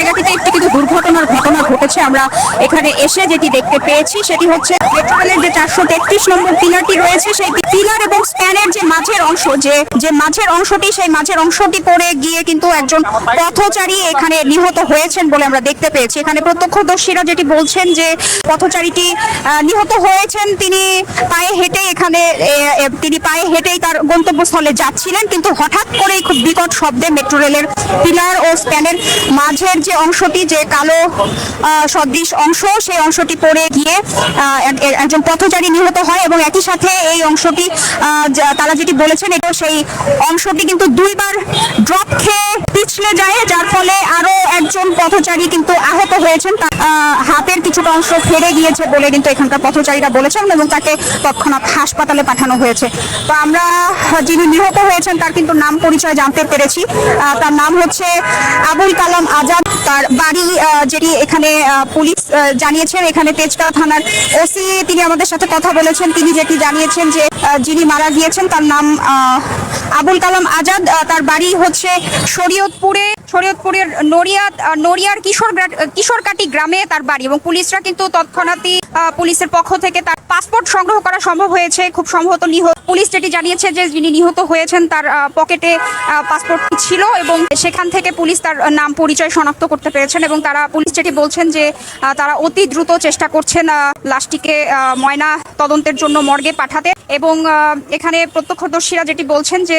জায়গাটিতে একটি কিন্তু দুর্ঘটনার ঘটনা ঘটেছে। আমরা এখানে এসে যেটি দেখতে পেয়েছি সেটি হচ্ছে মেট্রো রেলের যে 433 নম্বর পিলারটি রয়েছে, সেই পিলার এবং স্প্যানের যে মাঝের অংশ, যে মাঝের অংশটি, সেই মাঝের অংশটি পড়ে গিয়ে কিন্তু একজন পথচারী এখানে নিহত হয়েছেন বলে আমরা দেখতে পেয়েছি। এখানে প্রত্যক্ষদর্শীরা যেটি বলছেন যে পথচারীটি নিহত হয়েছেন, তিনি পায়ে হেঁটেই তার গন্তব্যস্থলে যাচ্ছিলেন, কিন্তু হঠাৎ করেই খুব বিকট শব্দে মেট্রো রেলের পিলার ও স্প্যানের মাঝের যে অংশটি, যে কালো সদৃশ অংশ, সেই অংশটি পড়ে গিয়ে একজন পথচারী নিহত হয়। এবং একই সাথে এই অংশটি তারা যেটি বলেছেন, এটা সেই অংশটি কিন্তু দুইবার ড্রপ খেয়ে পিছলে যায়, যার ফলে আরো একজন পথচারী কিন্তু আহত হয়েছেন। হাতের কিছুটা অংশ ফেড়ে গিয়েছে বলে কিন্তু এখানকার পথচারীরা বলেছেন এবং তাকে তৎক্ষণাৎ হাসপাতালে পাঠানো হয়েছে। তো আমরা যিনি নিহত হয়েছেন তার কিন্তু নাম পরিচয় জানতে পেরেছি। তার নাম হচ্ছে আবুল কালাম আজাদ। তার বাড়ি যেটি এখানে পুলিশ জানিয়েছেন, এখানে তেজগাঁও থানার ওসি তিনি আমাদের সাথে কথা বলেছেন। তিনি যেটি জানিয়েছেন যে যিনি মারা গিয়েছেন তার নাম আবুল কালাম আজাদ। তার বাড়ি হচ্ছে শরীয়তপুরের নড়িয়ার কিশোরকাটি গ্রামে তার বাড়ি। এবং পুলিশরা কিন্তু তৎক্ষণাৎই পুলিশের পক্ষ থেকে তার পাসপোর্ট সংগ্রহ করা সম্ভব হয়েছে। খুব সম্ভবত পুলিশ যেটি জানিয়েছে যে যিনি নিহত হয়েছেন তার পকেটে পাসপোর্ট ছিল এবং সেখান থেকে পুলিশ তার নাম পরিচয় শনাক্ত করতে পেরেছেন। এবং পুলিশ যেটি বলছেন যে তারা অতি দ্রুত চেষ্টা করছেন লাশটিকে ময়না তদন্তের জন্য মর্গে পাঠাতে। এবং এখানে প্রত্যক্ষদর্শীরা যেটি বলছেন যে